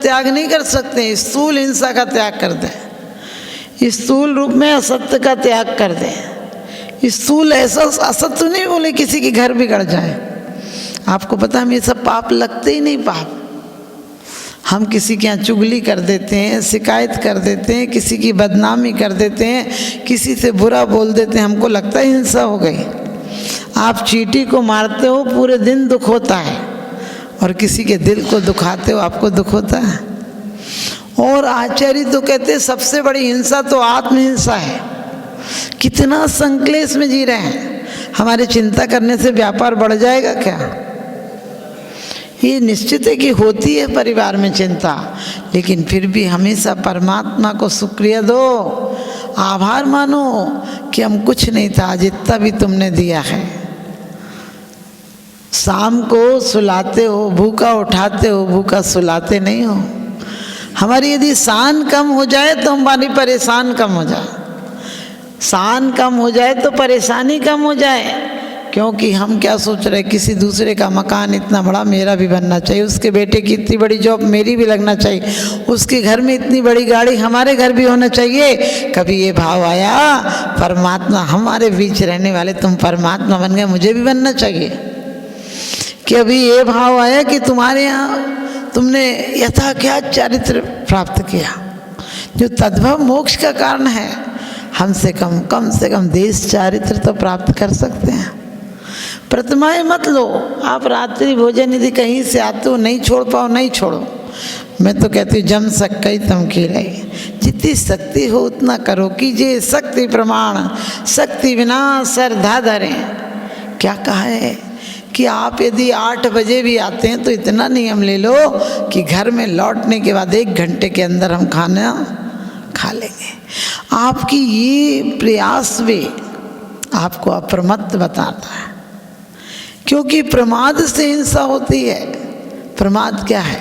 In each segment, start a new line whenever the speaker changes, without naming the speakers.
त्याग नहीं कर सकते, स्थूल हिंसा का त्याग कर दें, स्थूल रूप में असत्य का त्याग कर दें। स्थूल ऐसा असत्य नहीं बोले किसी के घर बिगड़ जाए। आपको पता हम ये सब पाप लगते ही नहीं। पाप हम किसी के यहाँ चुगली कर देते हैं, शिकायत कर देते हैं, किसी की बदनामी कर देते हैं, किसी से बुरा बोल देते हैं, हमको लगता है हिंसा हो गई। आप चींटी को मारते हो पूरे दिन दुख होता है, और किसी के दिल को दुखाते हो आपको दुख होता है। और आचार्य तो कहते हैं सबसे बड़ी हिंसा तो आत्महिंसा है। कितना संक्लेश में जी रहे हैं। हमारे चिंता करने से व्यापार बढ़ जाएगा क्या? ये निश्चित है कि होती है परिवार में चिंता, लेकिन फिर भी हमेशा परमात्मा को शुक्रिया दो, आभार मानो कि हम कुछ नहीं था, जितना भी तुमने दिया है। शाम को सुलाते हो, भूखा उठाते हो, भूखा सुलाते नहीं हो। हमारी यदि शान कम हो जाए तो हमारी परेशान कम हो जाए, शान कम हो जाए तो परेशानी कम हो जाए। क्योंकि हम क्या सोच रहे, किसी दूसरे का मकान इतना बड़ा मेरा भी बनना चाहिए, उसके बेटे की इतनी बड़ी जॉब मेरी भी लगना चाहिए, उसके घर में इतनी बड़ी गाड़ी हमारे घर भी होना चाहिए। कभी ये भाव आया परमात्मा हमारे बीच रहने वाले तुम परमात्मा बन गए, मुझे भी बनना चाहिए? कि अभी ये भाव आया कि तुम्हारे यहाँ तुमने यथा क्या चरित्र प्राप्त किया जो तद्भव मोक्ष का कारण है। हमसे कम से कम देश चरित्र तो प्राप्त कर सकते हैं। प्रतिमाएं मत लो। आप रात्रि भोजन यदि कहीं से आते हो नहीं छोड़ पाओ, नहीं छोड़ो। मैं तो कहती हूँ जम सकई तम की रही, जितनी शक्ति हो उतना करो। कीजिए शक्ति प्रमाण, शक्ति बिना श्रद्धा धरें। क्या कहा है कि आप यदि 8 बजे भी आते हैं तो इतना नियम ले लो कि घर में लौटने के बाद 1 घंटे के अंदर हम खाना खा लेंगे। आपकी ये प्रयास भी आपको अप्रमत्त बताता है, क्योंकि प्रमाद से हिंसा होती है। प्रमाद क्या है?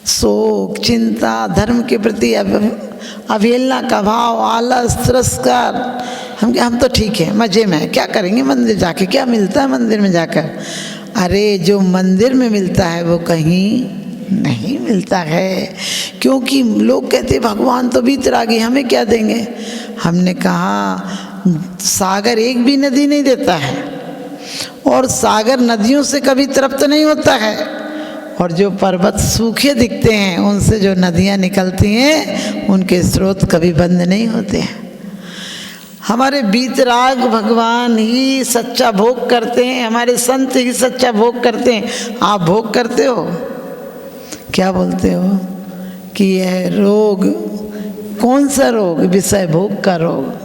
शोक, चिंता, धर्म के प्रति अवहेलना का भाव, आलस, तिरस्कार। हम तो ठीक है, मजे में, क्या करेंगे मंदिर जाके, क्या मिलता है मंदिर में जाकर? अरे जो मंदिर में मिलता है वो कहीं नहीं मिलता है। क्योंकि लोग कहते भगवान तो वीतरागी, हमें क्या देंगे? हमने कहा सागर एक भी नदी नहीं देता है, और सागर नदियों से कभी तृप्त नहीं होता है। और जो पर्वत सूखे दिखते हैं उनसे जो नदियाँ निकलती हैं उनके स्रोत कभी बंद नहीं होते हैं। हमारे बीतराग भगवान ही सच्चा भोग करते हैं, हमारे संत ही सच्चा भोग करते हैं। आप भोग करते हो? क्या बोलते हो कि यह रोग, कौन सा रोग? विषय भोग का रोग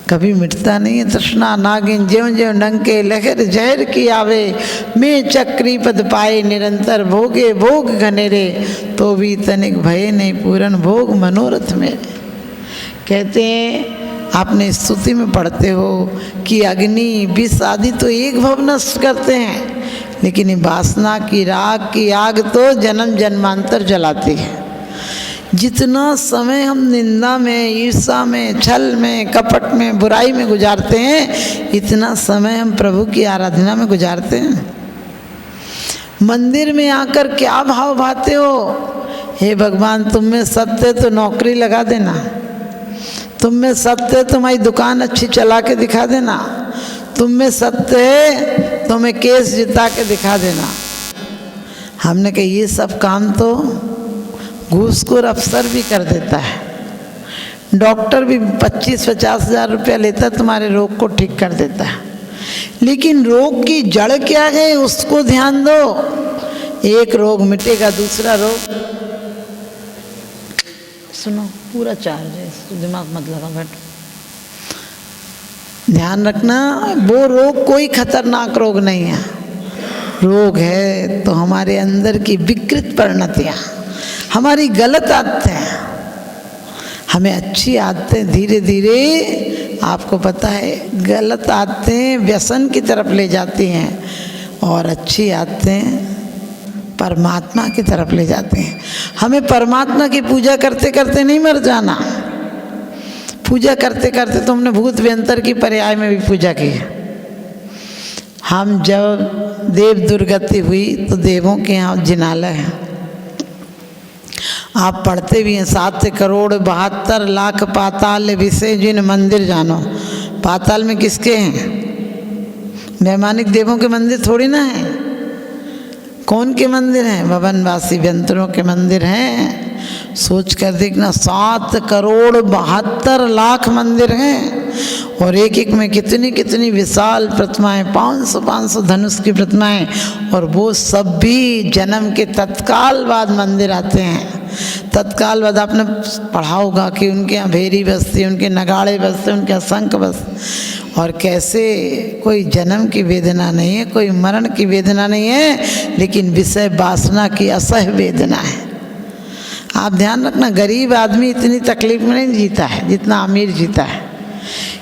कभी मिटता नहीं है। तृष्णा नागिन ज्यों ज्यों डंके लहर जहर की आवे, मैं चक्री पद पाए निरंतर भोगे भोग घनेरे, तो भी तनिक भय नहीं पूरन भोग मनोरथ में। कहते हैं आपने स्तुति में पढ़ते हो कि अग्नि विष आदि तो एक भव नष्ट करते हैं, लेकिन ये वासना की राग की आग तो जन्म जन्मांतर जलाती है। जितना समय हम निंदा में, ईर्षा में, छल में, कपट में, बुराई में गुजारते हैं, इतना समय हम प्रभु की आराधना में गुजारते हैं। मंदिर में आकर क्या भाव भाते हो? हे भगवान तुम में सत्य तो नौकरी लगा देना, तुम में सत्य तुम्हारी दुकान अच्छी चला के दिखा देना, तुम में सत्य है तो मैं केस जिता के दिखा देना। हमने कहा ये सब काम तो घूसखोर अफसर भी कर देता है। डॉक्टर भी 25-50 हज़ार रुपया लेता तुम्हारे रोग को ठीक कर देता है, लेकिन रोग की जड़ क्या है उसको ध्यान दो। एक रोग मिटेगा, दूसरा रोग। सुनो पूरा चार्ज है, इसको दिमाग मत लगा, बैठो। ध्यान रखना वो रोग कोई खतरनाक रोग नहीं है। रोग है तो हमारे अंदर की विकृत परिणतियाँ, हमारी गलत आदतें। हमें अच्छी आदतें धीरे धीरे, आपको पता है गलत आदतें व्यसन की तरफ ले जाती हैं और अच्छी आदतें परमात्मा की तरफ ले जाते हैं। हमें परमात्मा की पूजा करते करते नहीं मर जाना। पूजा करते करते तो हमने भूत व्यंतर की पर्याय में भी पूजा की है। हम जब देव दुर्गति हुई तो देवों के यहाँ जिनालय है, आप पढ़ते भी हैं 7,72,00,000 पाताल विषय जिन मंदिर जानो। पाताल में किसके हैं? वैमानिक देवों के मंदिर थोड़ी ना है। कौन के मंदिर हैं? भवनवासी व्यंतरों के मंदिर हैं। सोच कर देखना, 7,72,00,000 मंदिर हैं और एक एक में कितनी कितनी विशाल प्रतिमाएं, 500 धनुष की प्रतिमाएं, और वो सब भी जन्म के तत्काल बाद मंदिर आते हैं। तत्काल बाद आपने पढ़ा होगा कि उनके यहाँ भेरी बजती, उनके नगाड़े बजते, उनके यहाँ शंख बजते, और कैसे कोई जन्म की वेदना नहीं है, कोई मरण की वेदना नहीं है, लेकिन विषय वासना की असह्य वेदना है। आप ध्यान रखना, गरीब आदमी इतनी तकलीफ में नहीं जीता है जितना अमीर जीता है,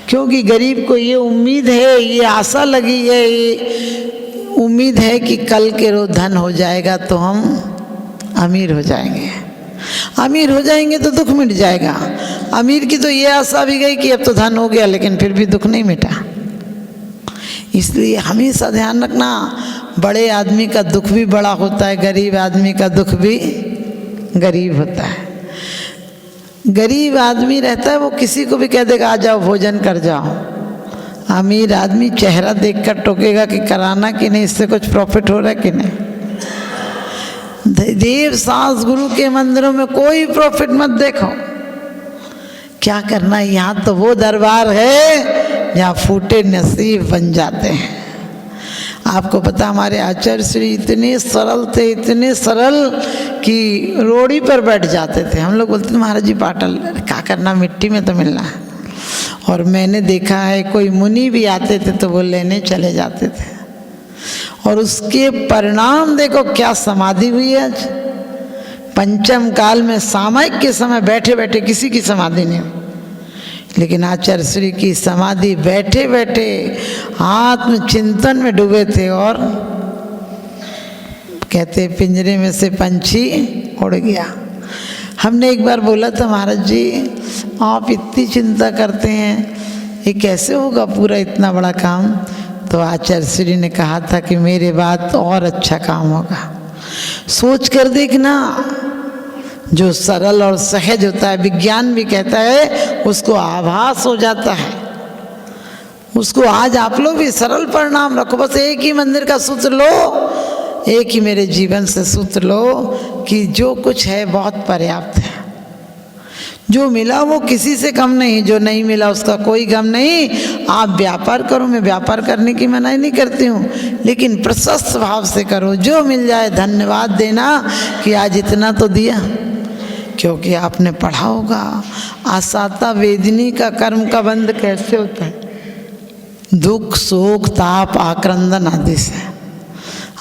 क्योंकि गरीब को ये उम्मीद है, ये आशा लगी है, ये उम्मीद है कि कल के रोज धन हो जाएगा तो हम अमीर हो जाएंगे। अमीर हो जाएंगे तो दुख मिट जाएगा। अमीर की तो ये आशा भी गई कि अब तो धन हो गया, लेकिन फिर भी दुख नहीं मिटा। इसलिए हमेशा ध्यान रखना, बड़े आदमी का दुख भी बड़ा होता है, गरीब आदमी का दुख भी गरीब होता है। गरीब आदमी रहता है वो किसी को भी कह देगा आ जाओ भोजन कर जाओ। अमीर आदमी चेहरा देखकर टोकेगा कि कराना कि नहीं, इससे कुछ प्रॉफिट हो रहा है कि नहीं। देव सास गुरु के मंदिरों में कोई प्रॉफिट मत देखो। क्या करना है, यहाँ तो वो दरबार है जहाँ फूटे नसीब बन जाते हैं। आपको पता, हमारे आचार्य श्री इतने सरल थे, इतने सरल कि रोड़ी पर बैठ जाते थे। हम लोग बोलते थे महाराज जी पाटल, क्या करना, मिट्टी में तो मिलना है। और मैंने देखा है कोई मुनि भी आते थे तो वो लेने चले जाते थे, और उसके परिणाम देखो क्या समाधि हुई आज। पंचम काल में सामयिक के समय बैठे बैठे किसी की समाधि नहीं हुई, लेकिन आचार्य श्री की समाधि बैठे बैठे आत्मचिंतन में डूबे थे। और कहते पिंजरे में से पंछी उड़ गया। हमने एक बार बोला था महाराज जी आप इतनी चिंता करते हैं, ये कैसे होगा पूरा इतना बड़ा काम? तो आचार्य श्री ने कहा था कि मेरे बाद तो और अच्छा काम होगा। सोच कर देखना, जो सरल और सहज होता है, विज्ञान भी कहता है उसको आभास हो जाता है। उसको आज आप लोग भी सरल परिणाम रखो, बस एक ही मंदिर का सूत्र लो, एक ही मेरे जीवन से सूत्र लो कि जो कुछ है बहुत पर्याप्त है। जो मिला वो किसी से कम नहीं, जो नहीं मिला उसका कोई गम नहीं। आप व्यापार करो, मैं व्यापार करने की मनाही नहीं करती हूँ, लेकिन प्रशस्त भाव से करो। जो मिल जाए धन्यवाद देना कि आज इतना तो दिया, क्योंकि आपने पढ़ा होगा आसाता वेदनी का कर्म का बंध कैसे होता है, दुख शोक ताप आक्रंदन आदि से।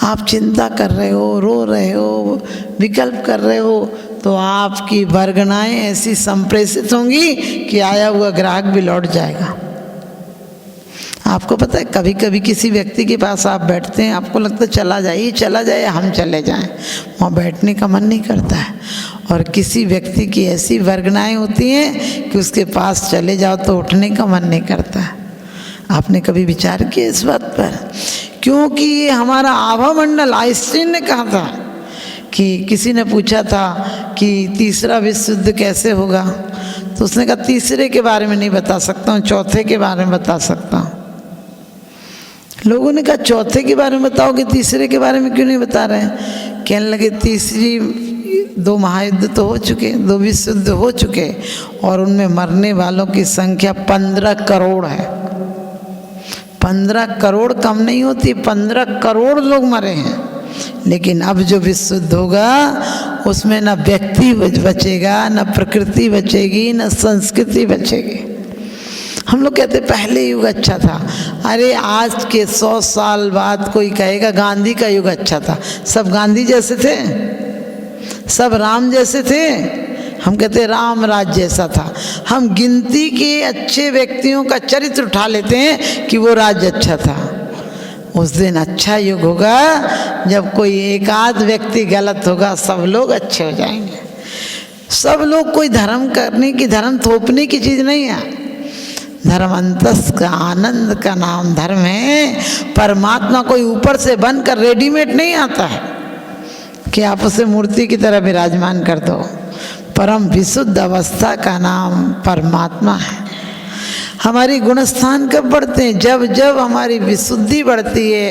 आप चिंता कर रहे हो, रो रहे हो, विकल्प कर रहे हो, तो आपकी वर्गनाएं ऐसी संप्रेषित होंगी कि आया हुआ ग्राहक भी लौट जाएगा। आपको पता है कभी कभी किसी व्यक्ति के पास आप बैठते हैं, आपको लगता है चला जाए हम चले जाएं, वहाँ बैठने का मन नहीं करता है। और किसी व्यक्ति की ऐसी वर्गनाएं होती हैं कि उसके पास चले जाओ तो उठने का मन नहीं करता है। आपने कभी विचार किया इस बात पर? क्योंकि ये हमारा आभा मंडल, आइंस्टीन ने कहा था कि किसी ने पूछा था कि तीसरा विश्व युद्ध कैसे होगा, तो उसने कहा तीसरे के बारे में नहीं बता सकता हूँ, चौथे के बारे में बता सकता हूँ। लोगों ने कहा चौथे के बारे में बताओगे, तीसरे के बारे में क्यों नहीं बता रहे हैं? कहने लगे तीसरी 2 महायुद्ध तो हो चुके, 2 विश्व युद्ध हो चुके, और उनमें मरने वालों की संख्या 15 करोड़ है। 15 करोड़ कम नहीं होती, 15 करोड़ लोग मरे हैं। लेकिन अब जो विश्व युद्ध होगा उसमें न व्यक्ति बचेगा, न प्रकृति बचेगी, न संस्कृति बचेगी। हम लोग कहते पहले युग अच्छा था। अरे आज के 100 साल बाद कोई कहेगा गांधी का युग अच्छा था। सब गांधी जैसे थे? सब राम जैसे थे? हम कहते राम राज जैसा था। हम गिनती के अच्छे व्यक्तियों का चरित्र उठा लेते हैं कि वो राज्य अच्छा था। उस दिन अच्छा युग होगा जब कोई एक आध व्यक्ति गलत होगा, सब लोग अच्छे हो जाएंगे। सब लोग, कोई धर्म करने की, धर्म थोपने की चीज़ नहीं है। धर्म अंतस का आनंद का नाम धर्म है। परमात्मा कोई ऊपर से बनकर रेडीमेड नहीं आता है कि आप उसे मूर्ति की तरह विराजमान कर दो। परम विशुद्ध अवस्था का नाम परमात्मा है। हमारी गुणस्थान कब बढ़ते हैं? जब जब हमारी विशुद्धि बढ़ती है,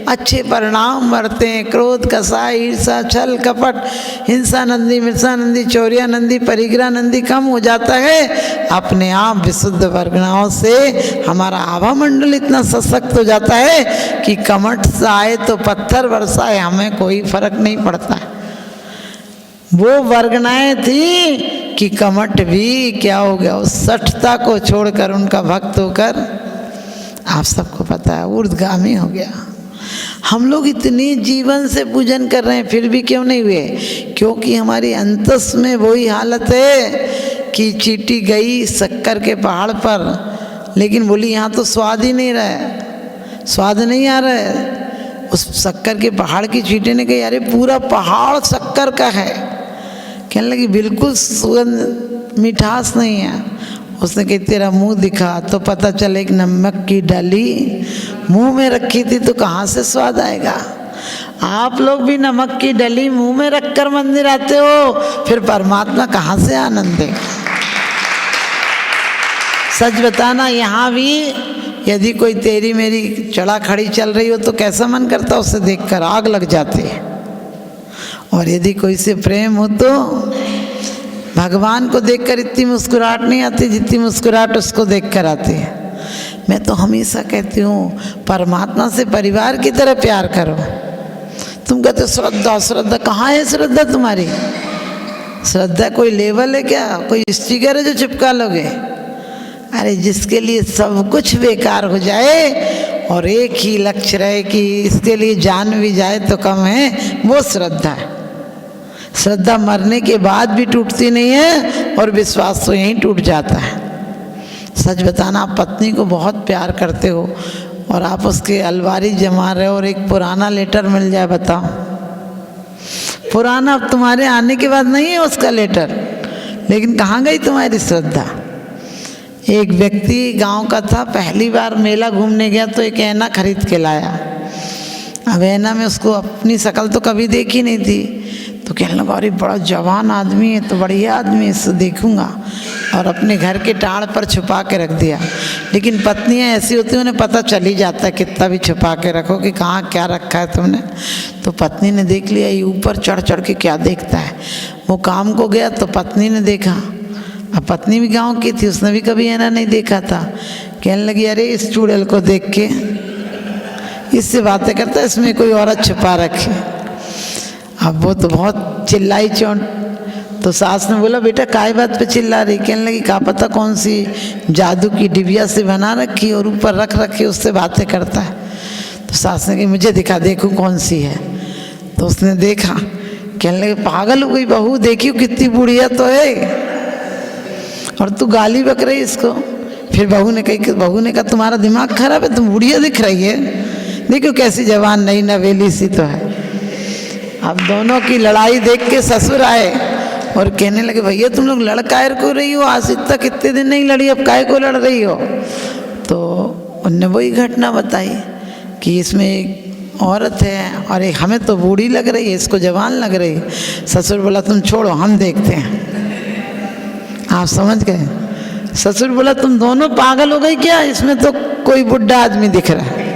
अच्छे परिणाम बढ़ते हैं। क्रोध, कसाई, ईर्षा, छल, कपट, हिंसा नंदी, मिर्सा नंदी, चौरिया नंदी, परिग्रह नंदी कम हो जाता है। अपने आप विशुद्ध वर्गनाओं से हमारा आभा मंडल इतना सशक्त हो जाता है कि कमठ से आए तो पत्थर बरसाए, हमें कोई फर्क नहीं पड़ता है। वो वर्गनाएं थी कि कमठ भी क्या हो गया, उस सठता को छोड़कर उनका भक्त होकर आप सबको पता है ऊर्ध्वगामी हो गया। हम लोग इतनी जीवन से पूजन कर रहे हैं फिर भी क्यों नहीं हुए? क्योंकि हमारी अंतस में वही हालत है कि चींटी गई शक्कर के पहाड़ पर, लेकिन बोली यहाँ तो स्वाद ही नहीं रहा है, स्वाद नहीं आ रहा है। उस शक्कर के पहाड़ की चींटी ने कही अरे पूरा पहाड़ शक्कर का है। कहने लगी बिल्कुल सुगंध मिठास नहीं है। उसने कही तेरा मुंह दिखा तो पता चले एक नमक की डाली मुंह में रखी थी तो कहाँ से स्वाद आएगा। आप लोग भी नमक की डली मुंह में रखकर मंदिर आते हो, फिर परमात्मा कहाँ से आनंद देगा? सच बताना, यहाँ भी यदि कोई तेरी मेरी चढ़ा खड़ी चल रही हो तो कैसा मन करता उसे देखकर? आग लग जाती है। और यदि कोई से प्रेम हो तो भगवान को देखकर इतनी मुस्कुराहट नहीं आती जितनी मुस्कुराहट उसको देखकर आती है। मैं तो हमेशा कहती हूँ परमात्मा से परिवार की तरह प्यार करो। तुम कहते श्रद्धा श्रद्धा, कहाँ है श्रद्धा तुम्हारी? श्रद्धा कोई लेवल है क्या? कोई स्टिकर है जो चिपका लोगे? अरे जिसके लिए सब कुछ बेकार हो जाए और एक ही लक्ष्य रहे कि इसके लिए जान भी जाए तो कम है, वो श्रद्धा है। श्रद्धा मरने के बाद भी टूटती नहीं है और विश्वास तो यहीं टूट जाता है। सच बताना, आप पत्नी को बहुत प्यार करते हो और आप उसके अलमारी जमा रहे हो और एक पुराना लेटर मिल जाए, बताओ। पुराना अब तुम्हारे आने के बाद नहीं है उसका लेटर, लेकिन कहाँ गई तुम्हारी श्रद्धा? एक व्यक्ति गांव का था, पहली बार मेला घूमने गया तो एक ऐना खरीद के लाया। अब ऐना में उसको अपनी शक्ल तो कभी देखी नहीं थी, तो कहने लगा अरे बड़ा जवान आदमी है, तो बढ़िया आदमी है, इससे देखूंगा, और अपने घर के टाड़ पर छुपा के रख दिया। लेकिन पत्नियां ऐसी होती हैं, उन्हें पता चल ही जाता है कितना भी छुपा के रखो कि कहाँ क्या रखा है तुमने। तो पत्नी ने देख लिया, ये ऊपर चढ़ चढ़ के क्या देखता है। वो काम को गया तो पत्नी ने देखा। अब पत्नी भी गांव की थी, उसने भी कभी ऐना नहीं देखा था। कहने लगी अरे इस चूड़ैल को देख के इससे बातें करता है, इसमें कोई औरत छुपा रखे। अब वो तो बहुत चिल्लाई चोट, तो सास ने बोला बेटा काय बात पे चिल्ला रही? कहने लगी क्या पता कौन सी जादू की डिबिया से बना रखी और ऊपर रख रखी, उससे बातें करता है। तो सास ने कही मुझे दिखा, देखूं कौन सी है। तो उसने देखा, कहने लगे पागल हो गई बहू, देखियो कितनी बुढ़िया तो है और तू गाली बक रही इसको। फिर बहू ने कहा तुम्हारा दिमाग खराब है, तुम बुढ़िया दिख रही है, देखो कैसी जवान नई नवेली सी तो है। अब दोनों की लड़ाई देख के ससुर आए और कहने लगे भैया तुम लोग लड़ कायर को रही हो, आज तक कितने दिन नहीं लड़ी, अब काय को लड़ रही हो? तो उनने वही घटना बताई कि इसमें एक औरत है और एक हमें तो बूढ़ी लग रही है, इसको जवान लग रही है। ससुर बोला तुम छोड़ो हम देखते हैं। आप समझ गए? ससुर बोला तुम दोनों पागल हो गई क्या, इसमें तो कोई बुढ़ा आदमी दिख रहा है।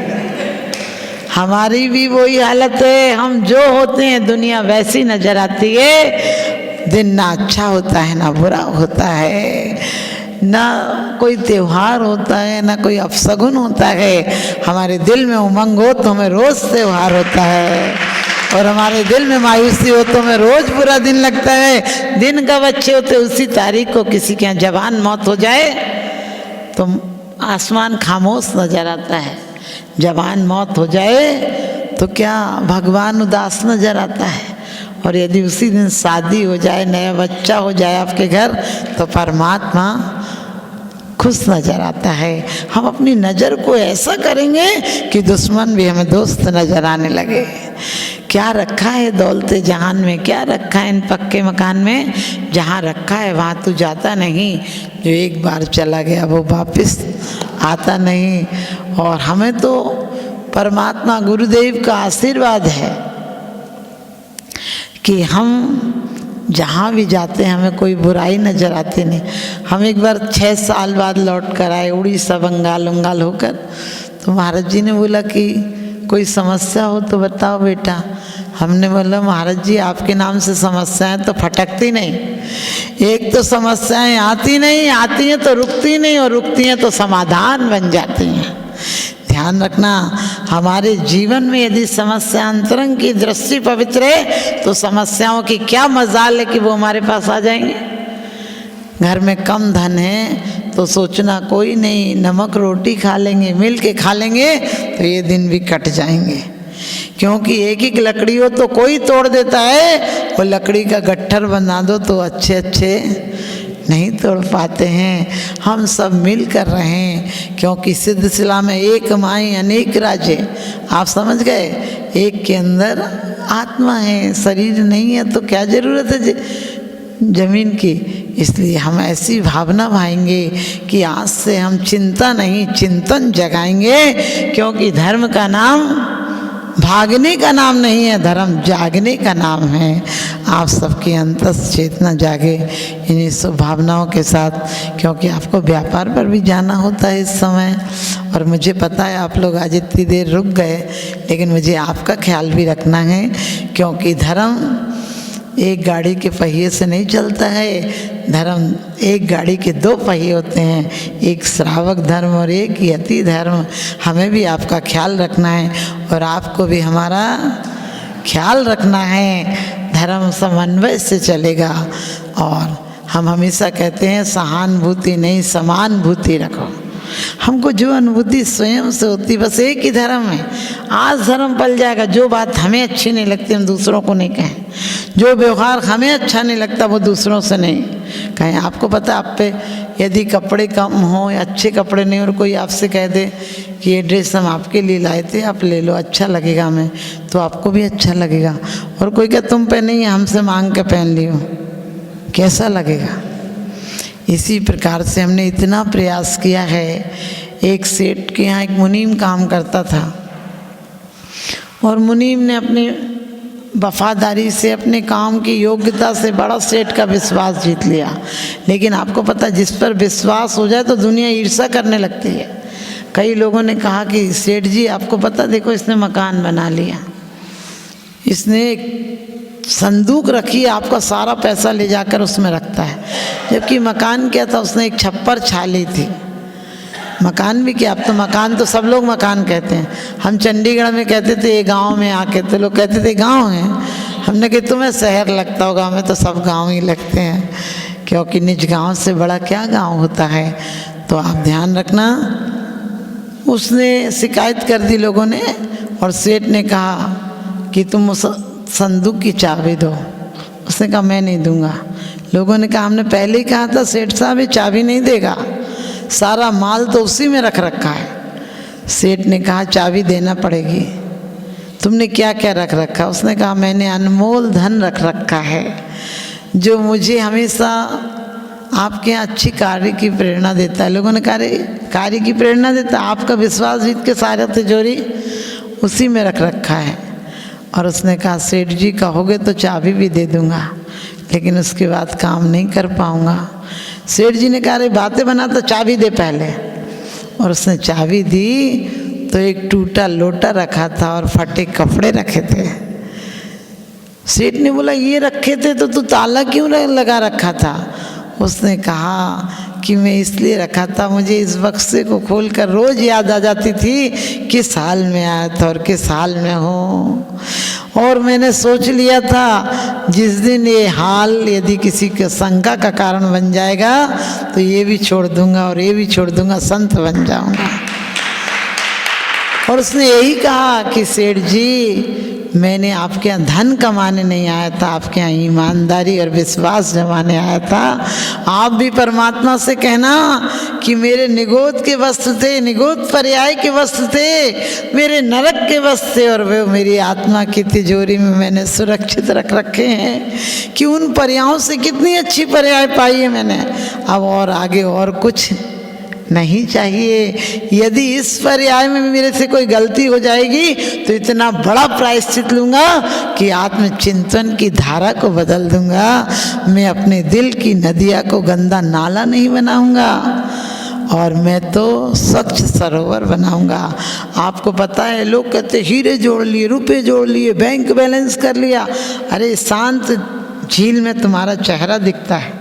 हमारी भी वही हालत है, हम जो होते हैं दुनिया वैसी नजर आती है। दिन ना अच्छा होता है ना बुरा होता है, ना कोई त्योहार होता है ना कोई अपशगुन होता है। हमारे दिल में उमंग हो तो हमें रोज त्योहार होता है, और हमारे दिल में मायूसी हो तो हमें रोज बुरा दिन लगता है। दिन कब अच्छे होते, उसी तारीख को किसी के यहाँ जवान मौत हो जाए तो आसमान खामोश नजर आता है, जवान मौत हो जाए तो क्या भगवान उदास नजर आता है। और यदि उसी दिन शादी हो जाए, नया बच्चा हो जाए आपके घर, तो परमात्मा खुश नजर आता है। हम अपनी नज़र को ऐसा करेंगे कि दुश्मन भी हमें दोस्त नजर आने लगे। क्या रखा है दौलते जहान में, क्या रखा है इन पक्के मकान में? जहाँ रखा है वहाँ तू जाता नहीं, जो एक बार चला गया वो वापस आता नहीं। और हमें तो परमात्मा गुरुदेव का आशीर्वाद है कि हम जहाँ भी जाते हैं हमें कोई बुराई नज़र आती नहीं। हम एक बार 6 साल बाद लौट कर आए उड़ीसा बंगाल उंगाल होकर, तो महाराज जी ने बोला कि कोई समस्या हो तो बताओ बेटा। हमने बोला महाराज जी आपके नाम से समस्याएं तो फटकती नहीं, एक तो समस्याएं आती नहीं, आती हैं तो रुकती नहीं, और रुकती हैं तो समाधान बन जाती हैं। ध्यान रखना, हमारे जीवन में यदि समस्या अंतरंग की दृष्टि पवित्र है तो समस्याओं की क्या मजाल है कि वो हमारे पास आ जाएंगे। घर में कम धन है तो सोचना कोई नहीं, नमक रोटी खा लेंगे, मिल के खा लेंगे तो ये दिन भी कट जाएंगे। क्योंकि एक एक लकड़ी हो तो कोई तोड़ देता है, वो लकड़ी का गट्ठर बना दो तो अच्छे अच्छे नहीं तोड़ पाते हैं। हम सब मिल कर रहे हैं, क्योंकि सिद्ध शिला में एक माई अनेक राज्य, आप समझ गए। एक के अंदर आत्मा है, शरीर नहीं है, तो क्या ज़रूरत है जमीन की। इसलिए हम ऐसी भावना भाएंगे कि आज से हम चिंता नहीं चिंतन जगाएंगे, क्योंकि धर्म का नाम भागने का नाम नहीं है, धर्म जागने का नाम है। आप सबकी अंतस चेतना जागे इन्हीं सब भावनाओं के साथ, क्योंकि आपको व्यापार पर भी जाना होता है इस समय। और मुझे पता है आप लोग आज इतनी देर रुक गए, लेकिन मुझे आपका ख्याल भी रखना है, क्योंकि धर्म एक गाड़ी के पहिए से नहीं चलता है। धर्म एक गाड़ी के 2 पहिए होते हैं, एक श्रावक धर्म और एक यति धर्म। हमें भी आपका ख्याल रखना है और आपको भी हमारा ख्याल रखना है। धर्म समन्वय से चलेगा, और हम हमेशा कहते हैं सहानुभूति नहीं समानुभूति रखो। हमको जो अनुभूति स्वयं से होती, बस एक ही धर्म है। आज धर्म पल जाएगा, जो बात हमें अच्छी नहीं लगती हम दूसरों को नहीं कहें, जो व्यवहार हमें अच्छा नहीं लगता वो दूसरों से नहीं कहें। आपको पता है, आप पे यदि कपड़े कम हो या अच्छे कपड़े नहीं और कोई आपसे कह दे कि ये ड्रेस हम आपके लिए लाए थे, आप ले लो, अच्छा लगेगा हमें, तो आपको भी अच्छा लगेगा। और कोई कहे तुम पे नहीं है, हमसे मांग के पहन लियो, कैसा लगेगा। इसी प्रकार से हमने इतना प्रयास किया है। एक सेठ के यहाँ एक मुनीम काम करता था, और मुनीम ने अपनी वफादारी से, अपने काम की योग्यता से बड़ा सेठ का विश्वास जीत लिया। लेकिन आपको पता, जिस पर विश्वास हो जाए तो दुनिया ईर्ष्या करने लगती है। कई लोगों ने कहा कि सेठ जी आपको पता, देखो इसने मकान बना लिया, इसने एक संदूक रखी है, आपका सारा पैसा ले जाकर उसमें रखता है। जबकि मकान क्या था, उसने एक छप्पर छाली थी। मकान भी क्या, अब तो मकान तो सब लोग मकान कहते हैं। हम चंडीगढ़ में कहते थे ये गांव में आके, तो लोग कहते थे गांव है। हमने कहा तुम्हें शहर लगता होगा, हमें तो सब गांव ही लगते हैं, क्योंकि निज गांव से बड़ा क्या गांव होता है। तो आप ध्यान रखना। उसने शिकायत कर दी लोगों ने, और सेठ ने कहा कि तुम उस संदूक की चाबी दो। उसने कहा मैं नहीं दूंगा। लोगों ने कहा हमने पहले ही कहा था सेठ साहब ये चाबी नहीं देगा, सारा माल तो उसी में रख रखा है। सेठ ने कहा चाबी देना पड़ेगी। तुमने क्या क्या रख रखा? उसने कहा मैंने अनमोल धन रख रखा है, जो मुझे हमेशा आपके यहाँ अच्छी कार्य की प्रेरणा देता है। लोगों ने कार्य की प्रेरणा देता है, आपका विश्वास जीत के सारा तिजोरी उसी में रख रखा है। और उसने कहा सेठ जी कहोगे तो चाबी भी दे दूंगा, लेकिन उसके बाद काम नहीं कर पाऊंगा। सेठ जी ने कहा अरे बातें बना, तो चाबी दे पहले। और उसने चाबी दी तो एक टूटा लोटा रखा था और फटे कपड़े रखे थे। सेठ ने बोला ये रखे थे तो तू ताला क्यों लगा रखा था? उसने कहा कि मैं इसलिए रखा था, मुझे इस बक्से को खोलकर रोज याद आ जाती थी किस हाल में आया था और किस हाल में हूँ। और मैंने सोच लिया था जिस दिन ये हाल यदि किसी के शंका का कारण बन जाएगा तो ये भी छोड़ दूंगा और ये भी छोड़ दूंगा, संत बन जाऊंगा। और उसने यही कहा कि सेठ जी मैंने आपके यहाँ धन कमाने नहीं आया था, आपके यहाँ ईमानदारी और विश्वास जमाने आया था। आप भी परमात्मा से कहना कि मेरे निगोद के वस्त्र थे, निगोद पर्याय के वस्त्र थे, मेरे नरक के वस्त्र थे, और वे मेरी आत्मा की तिजोरी में मैंने सुरक्षित रख रखे हैं कि उन पर्यायों से कितनी अच्छी पर्याय पाई है मैंने। अब और आगे और कुछ नहीं चाहिए। यदि इस पर्याय में मेरे से कोई गलती हो जाएगी तो इतना बड़ा प्रायश्चित लूँगा कि आत्मचिंतन की धारा को बदल दूँगा। मैं अपने दिल की नदिया को गंदा नाला नहीं बनाऊँगा और मैं तो स्वच्छ सरोवर बनाऊंगा। आपको पता है, लोग कहते हीरे जोड़ लिए, रुपए जोड़ लिए, बैंक बैलेंस कर लिया। अरे शांत झील में तुम्हारा चेहरा दिखता है,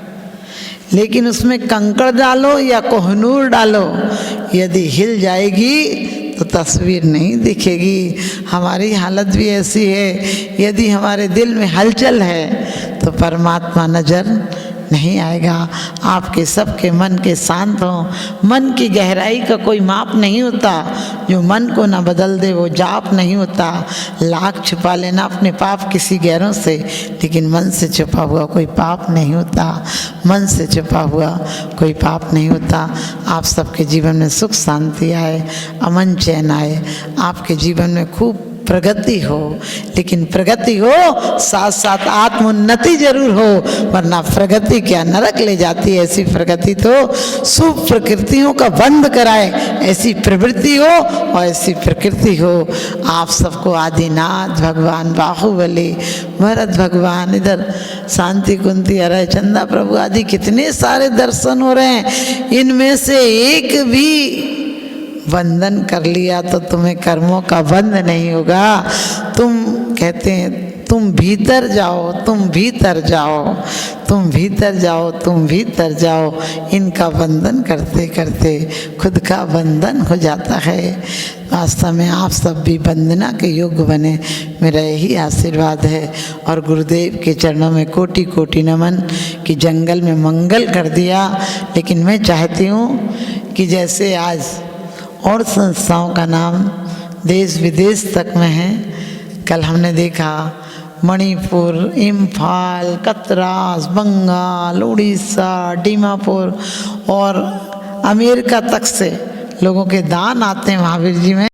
लेकिन उसमें कंकड़ डालो या कोहनूर डालो, यदि हिल जाएगी तो तस्वीर नहीं दिखेगी। हमारी हालत भी ऐसी है, यदि हमारे दिल में हलचल है तो परमात्मा नजर नहीं आएगा। आपके सबके मन के शांत हों। मन की गहराई का कोई माप नहीं होता, जो मन को ना बदल दे वो जाप नहीं होता। लाख छुपा लेना अपने पाप किसी गैरों से, लेकिन मन से छुपा हुआ कोई पाप नहीं होता। मन से छुपा हुआ कोई पाप नहीं होता। आप सबके जीवन में सुख शांति आए, अमन चैन आए, आपके जीवन में खूब प्रगति हो, लेकिन प्रगति हो साथ साथ आत्मोन्नति जरूर हो, वरना प्रगति क्या नरक ले जाती है। ऐसी प्रगति तो शुभ प्रकृतियों का बंध कराए, ऐसी प्रवृत्ति हो और ऐसी प्रकृति हो। आप सबको आदिनाथ भगवान, बाहुबली, भरत भगवान, इधर शांति कुंती, अरय चंदा प्रभु आदि कितने सारे दर्शन हो रहे हैं। इनमें से एक भी बंधन कर लिया तो तुम्हें कर्मों का बंध नहीं होगा। तुम कहते हैं तुम भीतर जाओ, तुम भीतर जाओ, तुम भीतर जाओ, तुम भीतर जाओ। इनका बंधन करते करते खुद का बंधन हो जाता है। वास्तव में आप सब भी वंदना के योग्य बने, मेरा यही आशीर्वाद है। और गुरुदेव के चरणों में कोटि कोटि नमन कि जंगल में मंगल कर दिया। लेकिन मैं चाहती हूँ कि जैसे आज और संस्थाओं का नाम देश विदेश तक में है, कल हमने देखा मणिपुर, इम्फाल, कतरास, बंगाल, उड़ीसा, दीमापुर और अमेरिका तक से लोगों के दान आते हैं महावीर जी में।